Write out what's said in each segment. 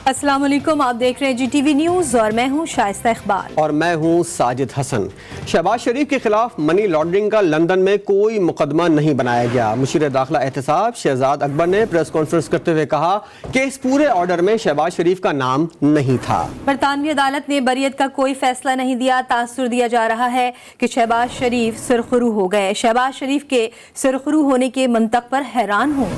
السلام علیکم، آپ دیکھ رہے ہیں جی ٹی وی نیوز اور میں ہوں شائستہ اقبال اور میں ہوں ساجد حسن۔ شہباز شریف کے خلاف منی لانڈرنگ کا لندن میں کوئی مقدمہ نہیں بنایا گیا۔ مشیر داخلہ احتساب شہزاد اکبر نے پریس کانفرنس کرتے ہوئے کہا کہ اس پورے آرڈر میں شہباز شریف کا نام نہیں تھا۔ برطانوی عدالت نے بریت کا کوئی فیصلہ نہیں دیا۔ تاثر دیا جا رہا ہے کہ شہباز شریف سرخرو ہو گئے۔ شہباز شریف کے سرخرو ہونے کے منطق پر حیران ہوں۔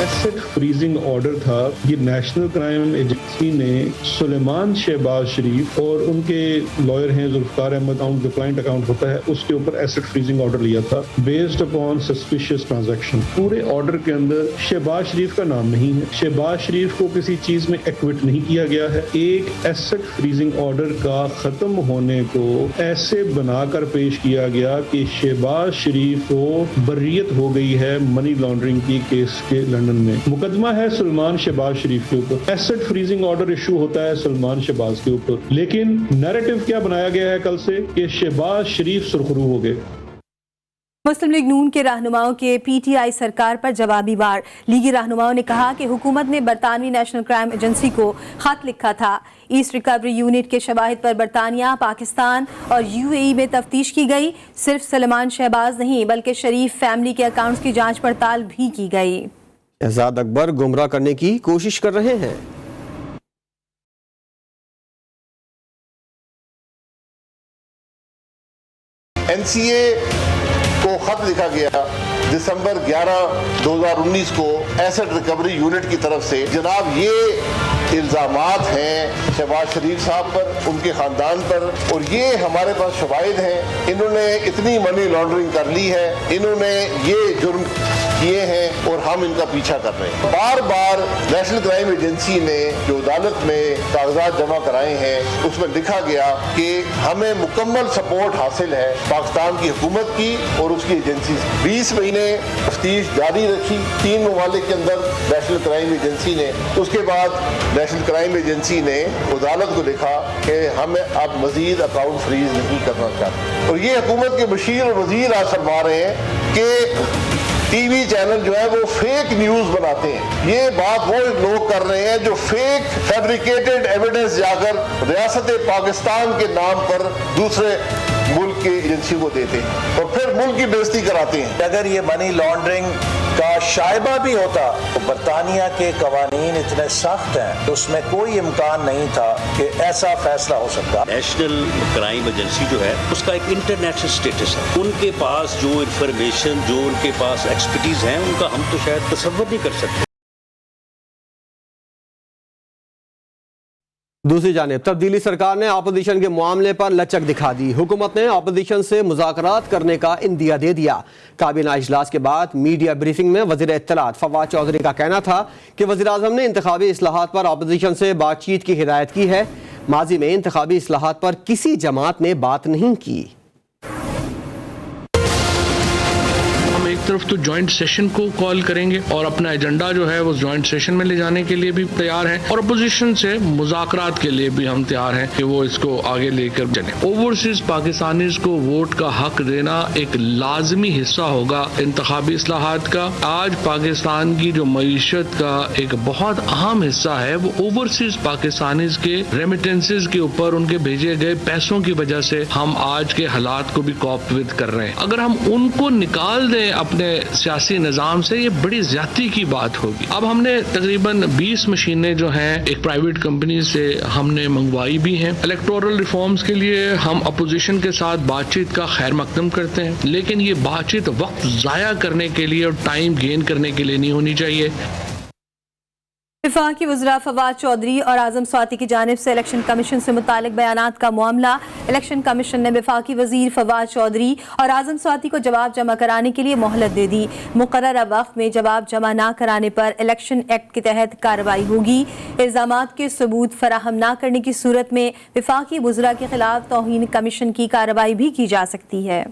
ایسٹ فریزنگ آرڈر تھا، یہ نیشنل کرائم ایجنسی نے سلیمان شہباز شریف اور ان کے لائر ہیں ذوالفقار احمد، ان کا کلائنٹ اکاؤنٹ ہوتا ہے، اس کے اوپر ایسٹ فریزنگ آرڈر لیا تھا بیسڈ اپون سسپیشیس ٹرانزیکشن۔ پورے آرڈر کے اندر شہباز شریف کا نام نہیں ہے، شہباز شریف کو کسی چیز میں ایکوٹ نہیں کیا گیا ہے۔ ایک ایسٹ فریزنگ آرڈر کا ختم ہونے کو ایسے بنا کر پیش کیا گیا کہ شہباز شریف کو بریت ہو گئی ہے منی لانڈرنگ کی کیس کے لندن میں۔ مقدمہ ہے سلمان شہباز شریف کے اوپر، ایسٹ فریزنگ آرڈر ایشو ہوتا ہے سلمان شہباز کے اوپر، لیکن نیریٹو کیا بنایا گیا ہے کل سے کہ شہباز شریف سرخرو ہو گئے۔ مسلم لیگ نون کے رہنماؤں کے پی ٹی آئی سرکار پر جوابی وار۔ لیگی رہنماؤں نے کہا کہ حکومت نے برطانوی نیشنل کرائم ایجنسی کو خط لکھا تھا۔ ایسٹ ریکوری یونٹ کے شواہد پر برطانیہ، پاکستان اور یو اے ای میں تفتیش کی گئی۔ صرف سلمان شہباز نہیں بلکہ شریف فیملی کے اکاؤنٹس کی جانچ پڑتال بھی کی گئی۔ شہزاد اکبر گمراہ کرنے کی کوشش کر رہے ہیں۔ این سی اے کو خط لکھا گیا دسمبر 11، 2019 کو ایسٹ ریکوری یونٹ کی طرف سے، جناب یہ الزامات ہیں شہباز شریف صاحب پر، ان کے خاندان پر، اور یہ ہمارے پاس شواہد ہیں، انہوں نے اتنی منی لانڈرنگ کر لی ہے، انہوں نے یہ جرم کیے ہیں اور ہم ان کا پیچھا کر رہے ہیں۔ بار بار نیشنل کرائم ایجنسی نے جو عدالت میں کاغذات جمع کرائے ہیں اس میں لکھا گیا کہ ہمیں مکمل سپورٹ حاصل ہے پاکستان کی حکومت کی اور اس کی ایجنسی سے۔ 20 مہینے تفتیش جاری رکھی 3 ممالک کے اندر نیشنل کرائم ایجنسی نے۔ اس کے بعد نیشنل کرائم ایجنسی نے عدالت کو لکھا کہ ہمیں اب مزید اکاؤنٹ فریز نہیں کرنا چاہتے، اور یہ حکومت کے مشیر اور وزیر آج فرما رہے ہیں کہ ٹی وی چینل جو ہے وہ فیک نیوز بناتے ہیں۔ یہ بات وہ لوگ کر رہے ہیں جو فیک فیبریکیٹڈ ایویڈنس جا کر ریاست پاکستان کے نام پر دوسرے ملک کی ایجنسی کو دیتے ہیں اور پھر ملک کی بے عزتی کراتے ہیں۔ اگر یہ منی لانڈرنگ کا شائبہ بھی ہوتا تو برطانیہ کے قوانین اتنے سخت ہیں تو اس میں کوئی امکان نہیں تھا کہ ایسا فیصلہ ہو سکتا۔ نیشنل کرائم ایجنسی جو ہے اس کا ایک انٹرنیشنل سٹیٹس ہے، ان کے پاس جو انفارمیشن، جو ان کے پاس ایکسپرٹیز ہیں، ان کا ہم تو شاید تصور نہیں کر سکتے۔ دوسری جانب تبدیلی سرکار نے اپوزیشن کے معاملے پر لچک دکھا دی۔ حکومت نے اپوزیشن سے مذاکرات کرنے کا عندیہ دے دیا۔ کابینہ اجلاس کے بعد میڈیا بریفنگ میں وزیر اطلاعات فواد چودھری کا کہنا تھا کہ وزیراعظم نے انتخابی اصلاحات پر اپوزیشن سے بات چیت کی ہدایت کی ہے۔ ماضی میں انتخابی اصلاحات پر کسی جماعت نے بات نہیں کی۔ ایک طرف تو جوائنٹ سیشن کو کال کریں گے اور اپنا ایجنڈا جو ہے وہ جوائنٹ سیشن میں لے جانے کے لیے بھی تیار ہیں، اور اپوزیشن سے مذاکرات کے لیے بھی ہم تیار ہیں کہ وہ اس کو آگے لے کر چلیں۔ اوورسیز پاکستانیز کو ووٹ کا حق دینا ایک لازمی حصہ ہوگا انتخابی اصلاحات کا۔ آج پاکستان کی جو معیشت کا ایک بہت اہم حصہ ہے وہ اوورسیز پاکستانیز کے ریمیٹنسز کے اوپر، ان کے بھیجے گئے پیسوں کی وجہ سے ہم آج کے حالات کو بھی کوپ ود کر رہے ہیں۔ اگر ہم ان کو نکال دیں اپنے سیاسی نظام سے، یہ بڑی زیادتی کی بات ہوگی۔ اب ہم نے تقریباً 20 مشینیں جو ہیں ایک پرائیویٹ کمپنی سے ہم نے منگوائی بھی ہیں۔ الیکٹورل ریفارمز کے لیے ہم اپوزیشن کے ساتھ بات چیت کا خیر مقدم کرتے ہیں، لیکن یہ بات چیت وقت ضائع کرنے کے لیے اور ٹائم گین کرنے کے لیے نہیں ہونی چاہیے۔ وفاقی وزراء فواد چودھری اور اعظم سواتی کی جانب سے الیکشن کمیشن سے متعلق بیانات کا معاملہ۔ الیکشن کمیشن نے وفاقی وزیر فواد چودھری اور اعظم سواتی کو جواب جمع کرانے کے لیے مہلت دے دی۔ مقررہ وقت میں جواب جمع نہ کرانے پر الیکشن ایکٹ کے تحت کارروائی ہوگی۔ الزامات کے ثبوت فراہم نہ کرنے کی صورت میں وفاقی وزراء کے خلاف توہین کمیشن کی کارروائی بھی کی جا سکتی ہے۔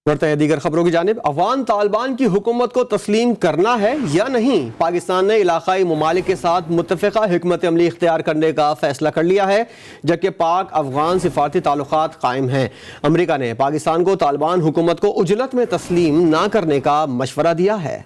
بڑھتے ہیں دیگر خبروں کی جانب۔ افغان طالبان کی حکومت کو تسلیم کرنا ہے یا نہیں؟ پاکستان نے علاقائی ممالک کے ساتھ متفقہ حکمت عملی اختیار کرنے کا فیصلہ کر لیا ہے، جبکہ پاک افغان سفارتی تعلقات قائم ہیں۔ امریکہ نے پاکستان کو طالبان حکومت کو عجلت میں تسلیم نہ کرنے کا مشورہ دیا ہے۔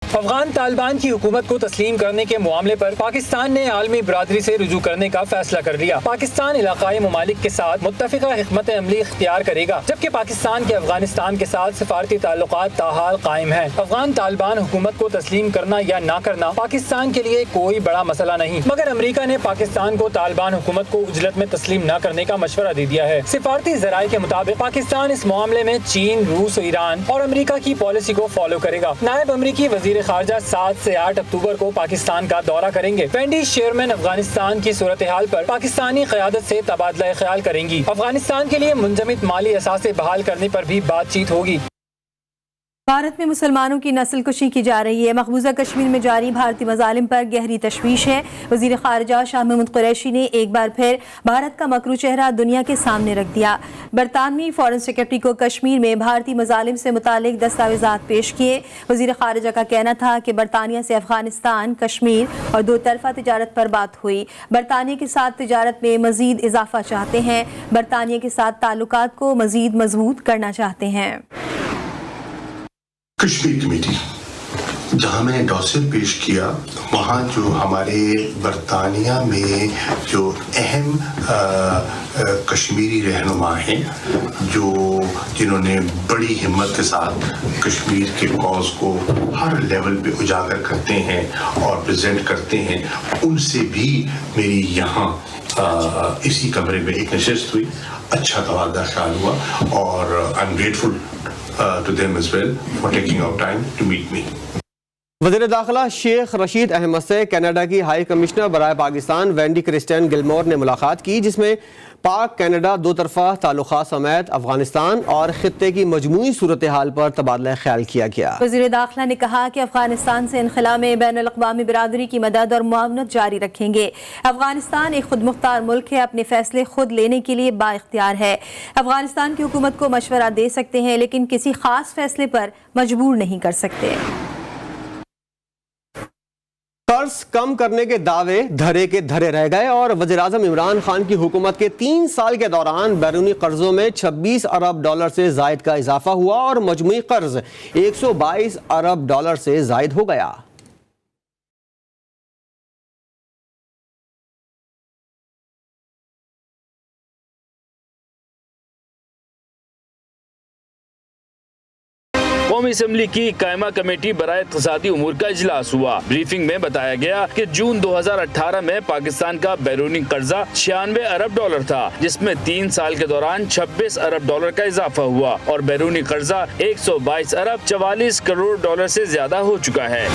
افغان طالبان کی حکومت کو تسلیم کرنے کے معاملے پر پاکستان نے عالمی برادری سے رجوع کرنے کا فیصلہ کر لیا۔ پاکستان علاقائی ممالک کے ساتھ متفقہ حکمت عملی اختیار کرے گا، جبکہ پاکستان کے افغانستان کے ساتھ سفارتی تعلقات تاحال قائم ہیں۔ افغان طالبان حکومت کو تسلیم کرنا یا نہ کرنا پاکستان کے لیے کوئی بڑا مسئلہ نہیں، مگر امریکہ نے پاکستان کو طالبان حکومت کو عجلت میں تسلیم نہ کرنے کا مشورہ دے دیا ہے۔ سفارتی ذرائع کے مطابق پاکستان اس معاملے میں چین، روس، ایران اور امریکہ کی پالیسی کو فالو کرے گا۔ نائب امریکی وزیر خارجہ 7 سے 8 اکتوبر کو پاکستان کا دورہ کریں گے۔ وینڈی شیرمن افغانستان کی صورتحال پر پاکستانی قیادت سے تبادلہ خیال کریں گی۔ افغانستان کے لیے منجمد مالی اثاثے بحال کرنے پر بھی بات چیت ہوگی۔ بھارت میں مسلمانوں کی نسل کشی کی جا رہی ہے۔ مقبوضہ کشمیر میں جاری بھارتی مظالم پر گہری تشویش ہے۔ وزیر خارجہ شاہ محمود قریشی نے ایک بار پھر بھارت کا مکروہ چہرہ دنیا کے سامنے رکھ دیا۔ برطانوی فارن سیکرٹری کو کشمیر میں بھارتی مظالم سے متعلق دستاویزات پیش کیے۔ وزیر خارجہ کا کہنا تھا کہ برطانیہ سے افغانستان، کشمیر اور دو طرفہ تجارت پر بات ہوئی۔ برطانیہ کے ساتھ تجارت میں مزید اضافہ چاہتے ہیں۔ برطانیہ کے ساتھ تعلقات کو مزید مضبوط کرنا چاہتے ہیں۔ کشمیر کمیٹی جہاں میں نے ڈاسر پیش کیا، وہاں جو ہمارے برطانیہ میں جو اہم کشمیری رہنما ہیں، جنہوں نے بڑی ہمت کے ساتھ کشمیر کے کاز کو ہر لیول پہ اجاگر کرتے ہیں اور پریزنٹ کرتے ہیں، ان سے بھی میری یہاں اسی کمرے میں ایک نشست ہوئی، اچھا تبادلہ خیال ہوا، اور I'm grateful to them as well for taking out time to meet me. وزیر داخلہ شیخ رشید احمد سے کینیڈا کی ہائی کمشنر برائے پاکستان وینڈی کرسٹین گلمور نے ملاقات کی، جس میں پاک کینیڈا دو طرفہ تعلقات سمیت افغانستان اور خطے کی مجموعی صورتحال پر تبادلہ خیال کیا گیا۔ وزیر داخلہ نے کہا کہ افغانستان سے انخلا میں بین الاقوامی برادری کی مدد اور معاونت جاری رکھیں گے۔ افغانستان ایک خود مختار ملک ہے، اپنے فیصلے خود لینے کے لیے با اختیار ہے۔ افغانستان کی حکومت کو مشورہ دے سکتے ہیں، لیکن کسی خاص فیصلے پر مجبور نہیں کر سکتے۔ قرض کم کرنے کے دعوے دھرے کے دھرے رہ گئے اور وزیراعظم عمران خان کی حکومت کے 3 سال کے دوران بیرونی قرضوں میں 26 ارب ڈالر سے زائد کا اضافہ ہوا اور مجموعی قرض 122 ارب ڈالر سے زائد ہو گیا۔ قومی اسمبلی کی قائمہ کمیٹی برائے اقتصادی امور کا اجلاس ہوا۔ بریفنگ میں بتایا گیا کہ جون 2018 میں پاکستان کا بیرونی قرضہ 96 ارب ڈالر تھا، جس میں 3 سال کے دوران 26 ارب ڈالر کا اضافہ ہوا اور بیرونی قرضہ 122 ارب 44 کروڑ ڈالر سے زیادہ ہو چکا ہے۔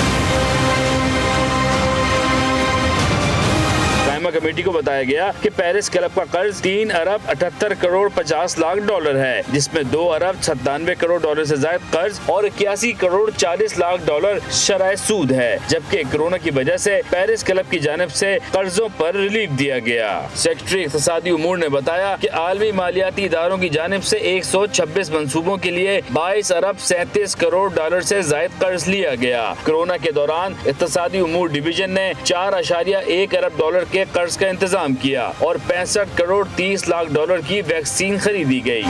قائمہ کمیٹی کو بتایا گیا کہ پیرس کلب کا قرض 3 ارب 78 کروڑ 50 لاکھ ڈالر ہے، جس میں 2 ارب 97 کروڑ ڈالر سے زائد قرض اور 81 کروڑ 40 لاکھ ڈالر شرح سود ہے، جبکہ کورونا کی وجہ سے پیرس کلب کی جانب سے قرضوں پر ریلیف دیا گیا۔ سیکرٹری اقتصادی امور نے بتایا کہ عالمی مالیاتی اداروں کی جانب سے 126 منصوبوں کے لیے 22 ارب 37 کروڑ ڈالر سے زائد قرض لیا گیا۔ کورونا کے دوران اقتصادی امور ڈویژن نے 4.1 ارب ڈالر کے قرض کا انتظام کیا اور 65 کروڑ 30 لاکھ ڈالر کی ویکسین خریدی گئی۔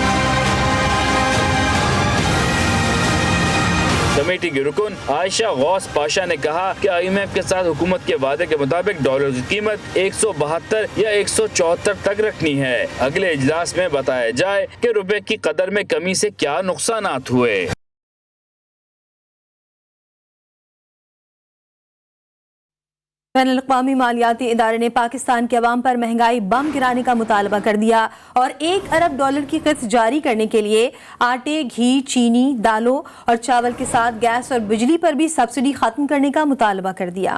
کمیٹی کی رکن عائشہ غوث پاشا نے کہا کہ IMF کے ساتھ حکومت کے وعدے کے مطابق ڈالر کی قیمت 172 یا 174 تک رکھنی ہے۔ اگلے اجلاس میں بتایا جائے کہ روپے کی قدر میں کمی سے کیا نقصانات ہوئے۔ بین الاقوامی مالیاتی ادارے نے پاکستان کے عوام پر مہنگائی بم گرانے کا مطالبہ کر دیا اور 1 ارب ڈالر کی قسط جاری کرنے کے لیے آٹے، گھی، چینی، دالوں اور چاول کے ساتھ گیس اور بجلی پر بھی سبسڈی ختم کرنے کا مطالبہ کر دیا۔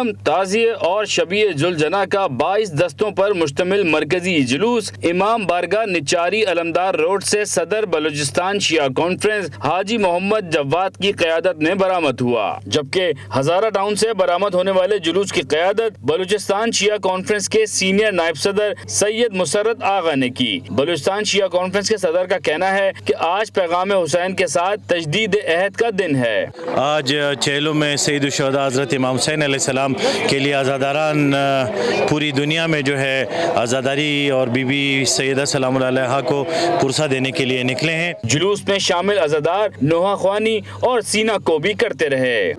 غم تعزیے اور شبیہ ذوالجناح کا 22 دستوں پر مشتمل مرکزی جلوس امام بارگاہ نچاری علمدار روڈ سے صدر بلوچستان شیعہ کانفرنس حاجی محمد جواد کی قیادت میں برآمد ہوا، جبکہ ہزارہ ٹاؤن سے برآمد ہونے والے جلوس کی قیادت بلوچستان شیعہ کانفرنس کے سینئر نائب صدر سید مسرت آغا نے کی۔ بلوچستان شیعہ کانفرنس کے صدر کا کہنا ہے کہ آج پیغام حسین کے ساتھ تجدید عہد کا دن ہے۔ آج چہلم میں سید الشہداء حضرت امام حسین علیہ السلام کے لیے عزاداران پوری دنیا میں جو ہے عزاداری اور بی بی سیدہ سلام اللہ علیہا کو پرسہ دینے کے لیے نکلے ہیں۔ جلوس میں شامل عزادار نوحہ خوانی اور سینہ کو بھی کرتے رہے۔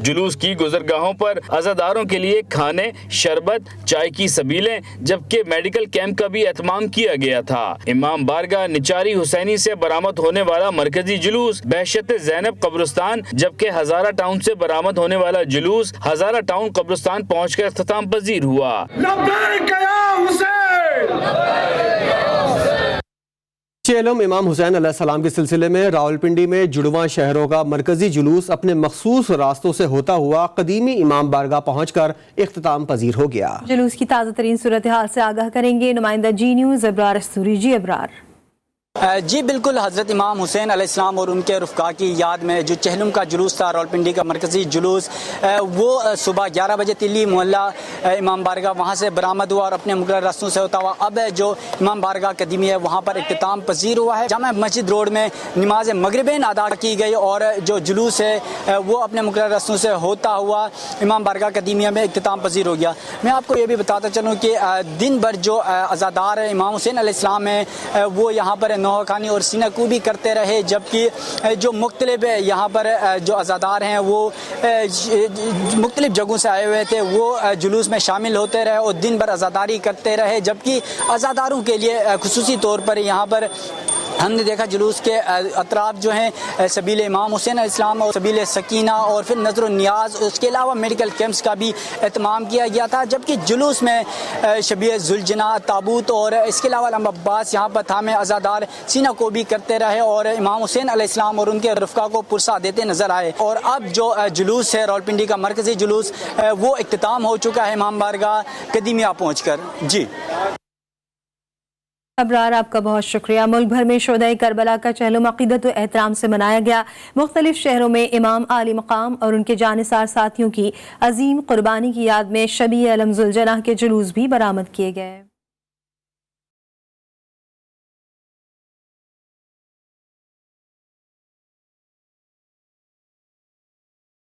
جلوس کی گزرگاہوں پر عزاداروں کے لیے کھانے، شربت، چائے کی سبیلیں جبکہ میڈیکل کیمپ کا بھی اہتمام کیا گیا تھا۔ امام بارگاہ نچاری حسینی سے برآمد ہونے والا مرکزی جلوس بہشت زینب قبرستان جبکہ ہزارہ ٹاؤن سے برآمد ہونے والا جلوس ہزارہ ٹاؤن قبرستان پہنچ کر اختتام پذیر ہوا۔ چہلم امام حسین علیہ السلام کے سلسلے میں راولپنڈی میں جڑواں شہروں کا مرکزی جلوس اپنے مخصوص راستوں سے ہوتا ہوا قدیمی امام بارگاہ پہنچ کر اختتام پذیر ہو گیا۔ جلوس کی تازہ ترین صورتحال سے آگاہ کریں گے نمائندہ جی نیوز ابرار استوری۔ جی ابرار۔ جی بالکل، حضرت امام حسین علیہ السلام اور ان کے رفقا کی یاد میں جو چہلم کا جلوس تھا، راولپنڈی کا مرکزی جلوس، وہ صبح 11 بجے تلی محلہ امام بارگاہ وہاں سے برآمد ہوا اور اپنے مقررہ راستوں سے ہوتا ہوا اب جو امام بارگاہ قدیمی ہے وہاں پر اختتام پذیر ہوا ہے۔ جامع مسجد روڈ میں نماز مغربین ادا کی گئی اور جو جلوس ہے وہ اپنے مقررہ راستوں سے ہوتا ہوا امام بارگاہ قدیمیہ میں اختتام پذیر ہو گیا۔ میں آپ کو یہ بھی بتاتا چلوں کہ دن بھر جو عزادار امام حسین علیہ السلام ہیں وہ یہاں پر نوحہ خوانی اور سینہ کو بھی کرتے رہے، جبکہ جو مختلف یہاں پر جو عزادار ہیں وہ مختلف جگہوں سے آئے ہوئے تھے وہ جلوس میں شامل ہوتے رہے اور دن بھر عزاداری کرتے رہے، جبکہ عزاداروں کے لیے خصوصی طور پر یہاں پر ہم نے دیکھا جلوس کے اطراف جو ہیں سبیل امام حسین علیہ السلام اور سبیل سکینہ اور پھر نظر و نیاز، اس کے علاوہ میڈیکل کیمپس کا بھی اہتمام کیا گیا تھا، جبکہ جلوس میں شبیہ ذوالجناح تابوت اور اس کے علاوہ علامہ عباس یہاں پر تھامے عزادار سینہ کو بھی کرتے رہے اور امام حسین علیہ السلام اور ان کے رفقا کو پرسہ دیتے نظر آئے۔ اور اب جو جلوس ہے راولپنڈی کا مرکزی جلوس وہ اختتام ہو چکا ہے امام بارگاہ قدیمیہ پہنچ کر۔ جی ابرار، آپ کا بہت شکریہ۔ ملک بھر میں شہدائے کربلا کا چہلم عقیدت و احترام سے منایا گیا۔ مختلف شہروں میں امام عالی مقام اور ان کے جانثار ساتھیوں کی عظیم قربانی کی یاد میں شبیہ علم ذوالجناح کے جلوس بھی برآمد کیے گئے۔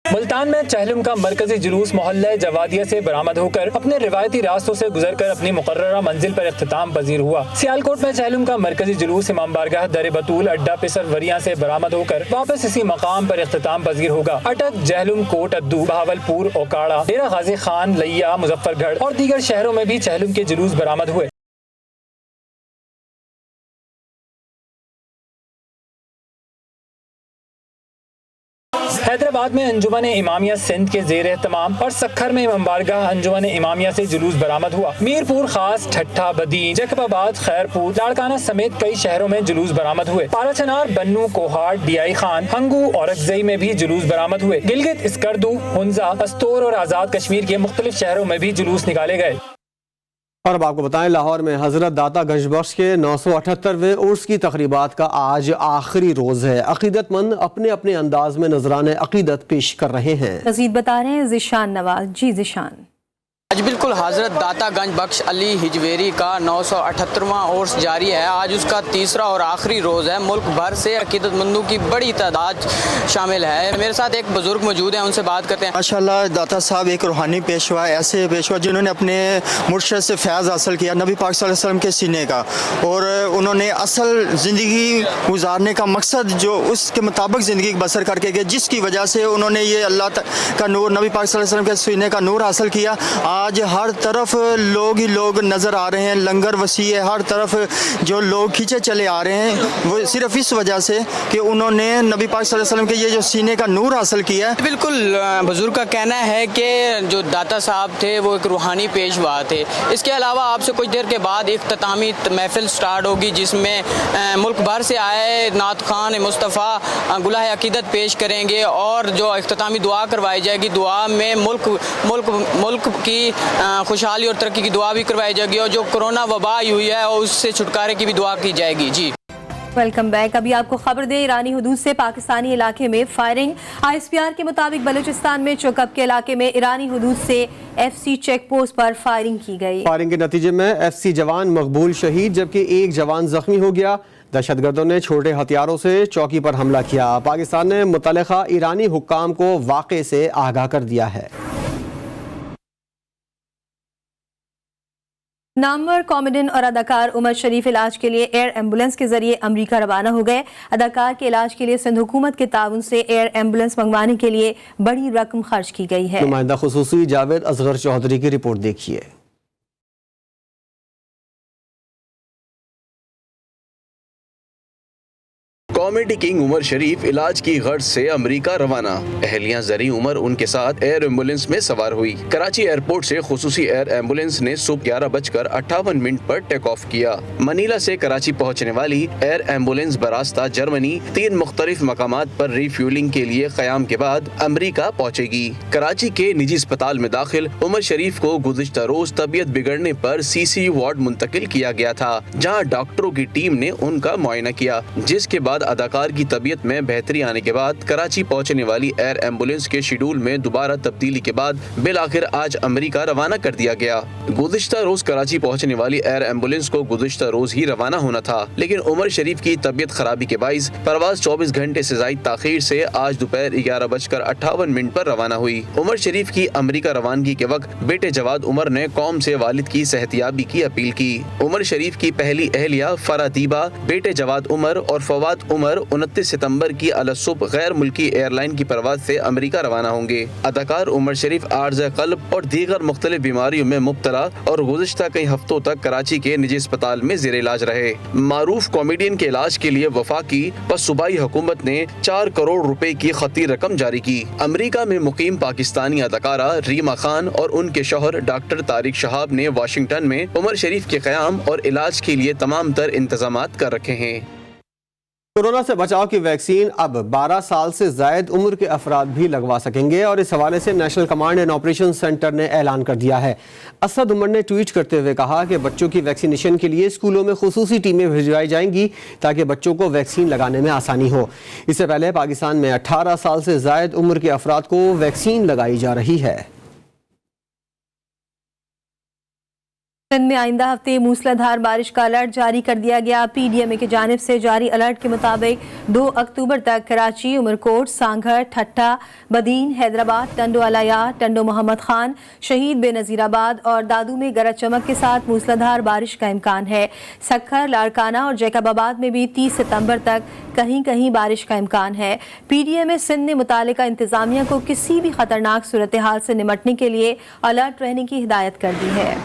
ملتان میں چہلم کا مرکزی جلوس محلہ جوادیہ سے برآمد ہو کر اپنے روایتی راستوں سے گزر کر اپنی مقررہ منزل پر اختتام پذیر ہوا۔ سیالکوٹ میں چہلم کا مرکزی جلوس امام بارگاہ در بطول اڈا پسر وریاں سے برآمد ہو کر واپس اسی مقام پر اختتام پذیر ہوگا۔ اٹک، جہلم، کوٹ ادو، بہاولپور، اوکاڑا، ڈیرہ غازی خان، لیا، مظفر گڑھ اور دیگر شہروں میں بھی چہلم کے جلوس برآمد ہوئے۔ حیدرآباد میں انجمن امامیہ سندھ کے زیر اہتمام اور سکھر میں امام بارگاہ انجمن امامیہ سے جلوس برآمد ہوا۔ میرپور خاص، ٹھٹھا، بدین، جیکب آباد، خیرپور، لاڑکانہ سمیت کئی شہروں میں جلوس برآمد ہوئے۔ پالا چنار، بنو، کوہاٹ، ڈی آئی خان، ہنگو اور اکزئی میں بھی جلوس برآمد ہوئے۔ گلگت، اسکردو، ہنزا، استور اور آزاد کشمیر کے مختلف شہروں میں بھی جلوس نکالے گئے۔ اور اب آپ کو بتائیں لاہور میں حضرت داتا گنج بخش کے 978ویں عرس کی تقریبات کا آج آخری روز ہے۔ عقیدت مند اپنے اپنے انداز میں نذرانہ عقیدت پیش کر رہے ہیں۔ مزید بتا رہے ہیں ذیشان نواز۔ جی ذیشان۔ آج بالکل حضرت داتا گنج بخش علی ہجویری کا 978واں عرس جاری ہے۔ آج اس کا تیسرا اور آخری روز ہے۔ ملک بھر سے عقیدت مندوں کی بڑی تعداد شامل ہے۔ میرے ساتھ ایک بزرگ موجود ہیں، ان سے بات کرتے ہیں۔ ماشاءاللہ داتا صاحب ایک روحانی پیشوا، ایسے پیشوا جنہوں نے اپنے مرشد سے فیض حاصل کیا نبی پاک صلی اللہ علیہ وسلم کے سینے کا، اور انہوں نے اصل زندگی گزارنے کا مقصد جو اس کے مطابق زندگی بسر کر کے گئے، جس کی وجہ سے انہوں نے یہ اللہ کا نور نبی پاک صلی اللہ علیہ وسلم کے سینے کا نور حاصل کیا۔ آج ہر طرف لوگ ہی لوگ نظر آ رہے ہیں، لنگر وسیع ہے، ہر طرف جو لوگ کھینچے چلے آ رہے ہیں وہ صرف اس وجہ سے کہ انہوں نے نبی پاک صلی اللہ علیہ وسلم کے یہ جو سینے کا نور حاصل کیا ہے۔ بالکل بزرگ کا کہنا ہے کہ جو داتا صاحب تھے وہ ایک روحانی پیشوا تھے۔ اس کے علاوہ آپ سے کچھ دیر کے بعد اختتامی محفل سٹارٹ ہوگی جس میں ملک بھر سے آئے نعت خوان مصطفیٰ گلہ عقیدت پیش کریں گے اور جو اختتامی دعا کروائی جائے گی، دعا میں ملک کی خوشحالی اور ترقی کی دعا بھی کروائی جائے گی اور جو کرونا وبا ہوئی ہے اور اس سے چھٹکارے کی بھی دعا کی جائے گی۔ جی ویلکم بیک۔ ابھی آپ کو خبر دیں، ایرانی حدود سے پاکستانی علاقے میں فائرنگ۔ ISPR کے مطابق بلوچستان میں چوکب کے علاقے میں ایرانی حدود سے FC چیک پوسٹ پر فائرنگ کی گئی۔ فائرنگ کے نتیجے میں FC جوان مقبول شہید جبکہ ایک جوان زخمی ہو گیا۔ دہشت گردوں نے چھوٹے ہتھیاروں سے چوکی پر حملہ کیا۔ پاکستان نے متعلقہ ایرانی حکام کو واقعے سے آگاہ کر دیا ہے۔ نامور کامیڈین اور اداکار عمر شریف علاج کے لیے ایئر ایمبولنس کے ذریعے امریکہ روانہ ہو گئے۔ اداکار کے علاج کے لیے سندھ حکومت کے تعاون سے ایئر ایمبولنس منگوانے کے لیے بڑی رقم خرچ کی گئی ہے۔ نمائندہ خصوصی جاوید اصغر چودھری کی رپورٹ دیکھیے۔ کامیڈی کنگ عمر شریف علاج کی غرض سے امریکہ روانہ۔ اہلیہ زریں عمر ان کے ساتھ ایئر ایمبولنس میں سوار ہوئی۔ کراچی ایئرپورٹ سے خصوصی ایئر ایمبولنس نے صبح 11:58 پر ٹیک آف کیا۔ منیلا سے کراچی پہنچنے والی ایئر ایمبولنس براستہ جرمنی 3 مختلف مقامات پر ری فیولنگ کے لیے قیام کے بعد امریکہ پہنچے گی۔ کراچی کے نجی اسپتال میں داخل عمر شریف کو گزشتہ روز طبیعت بگڑنے پر CC وارڈ منتقل کیا گیا تھا، جہاں ڈاکٹروں کی ٹیم نے ان کا معائنہ کیا، جس کے بعد اداکار کی طبیعت میں بہتری آنے کے بعد کراچی پہنچنے والی ایئر ایمبولنس کے شیڈول میں دوبارہ تبدیلی کے بعد بالآخر آج امریکہ روانہ کر دیا گیا۔ گزشتہ روز کراچی پہنچنے والی ایئر ایمبولنس کو گزشتہ روز ہی روانہ ہونا تھا، لیکن عمر شریف کی طبیعت خرابی کے باعث پرواز 24 گھنٹے سے زائد تاخیر سے آج دوپہر 11:58 پر روانہ ہوئی۔ عمر شریف کی امریکہ روانگی کے وقت بیٹے جواد عمر نے قوم سے والد کی صحتیابی کی اپیل کی۔ عمر شریف کی پہلی اہلیہ فرح دیبا، بیٹے جواد عمر اور فواد عمر 29 ستمبر کی الصبح غیر ملکی ایئر لائن کی پرواز سے امریکہ روانہ ہوں گے۔ اداکار عمر شریف عارضہ قلب اور دیگر مختلف بیماریوں میں مبتلا اور گزشتہ کئی ہفتوں تک کراچی کے نجی اسپتال میں زیر علاج رہے۔ معروف کامیڈین کے علاج کے لیے وفاقی و صوبائی حکومت نے 4 کروڑ روپے کی خطی رقم جاری کی۔ امریکہ میں مقیم پاکستانی اداکارہ ریما خان اور ان کے شوہر ڈاکٹر طارق شہاب نے واشنگٹن میں عمر شریف کے قیام اور علاج کے لیے تمام تر انتظامات کر رکھے ہیں۔ کورونا سے بچاؤ کی ویکسین اب 12 سال سے زائد عمر کے افراد بھی لگوا سکیں گے اور اس حوالے سے national command and operation centre نے اعلان کر دیا ہے۔ اسد عمر نے ٹویٹ کرتے ہوئے کہا کہ بچوں کی ویکسینیشن کے لیے اسکولوں میں خصوصی ٹیمیں بھجوائی جائیں گی تاکہ بچوں کو ویکسین لگانے میں آسانی ہو۔ اس سے پہلے پاکستان میں 18 سال سے زائد عمر کے افراد کو ویکسین لگائی جا رہی ہے۔ سندھ میں آئندہ ہفتے موسلادھار بارش کا الرٹ جاری کر دیا گیا۔ PDMA کی جانب سے جاری الرٹ کے مطابق 2 اکتوبر تک کراچی، عمرکوٹ، سانگھر، ٹھٹھہ، بدین، حیدرآباد، ٹنڈو علایہ، ٹنڈو محمد خان، شہید بے نظیر آباد اور دادو میں گرج چمک کے ساتھ موسلادھار بارش کا امکان ہے۔ سکھر، لاڑکانہ اور جیکب آباد میں بھی 30 ستمبر تک کہیں کہیں بارش کا امکان ہے۔ PDMA سندھ نے متعلقہ انتظامیہ کو کسی بھی خطرناک صورتحال سے نمٹنے کے لیے الرٹ رہنے کی ہدایت کر دی ہے۔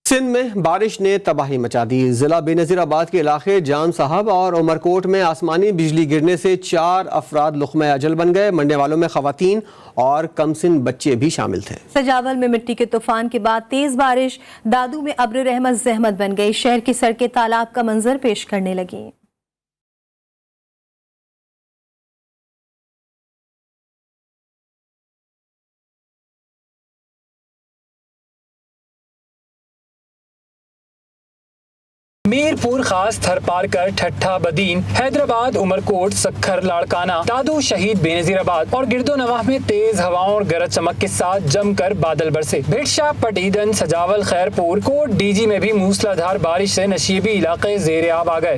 سندھ میں بارش نے تباہی مچا دی۔ ضلع بے نظیر آباد کے علاقے جام صاحب اور عمرکوٹ میں آسمانی بجلی گرنے سے 4 افراد لقمہ اجل بن گئے۔ مرنے والوں میں خواتین اور کم سن بچے بھی شامل تھے۔ سجاول میں مٹی کے طوفان کے بعد تیز بارش، دادو میں ابر رحمت زحمت بن گئی۔ شہر کی سڑکیں تالاب کا منظر پیش کرنے لگیں۔ میرپور خاص تھر پارکر، ٹھٹھہ، بدین، حیدرآباد، عمرکوٹ، سکھر، لاڑکانہ، دادو، شہید بے نظیر آباد اور گرد و نواح میں تیز ہواؤں اور گرج چمک کے ساتھ جم کر بادل برسے۔ بھٹشا، پٹیدن، سجاول، خیرپور، کوٹ ڈی جی میں بھی موسلادھار بارش سے نشیبی علاقے زیر آب آ گئے۔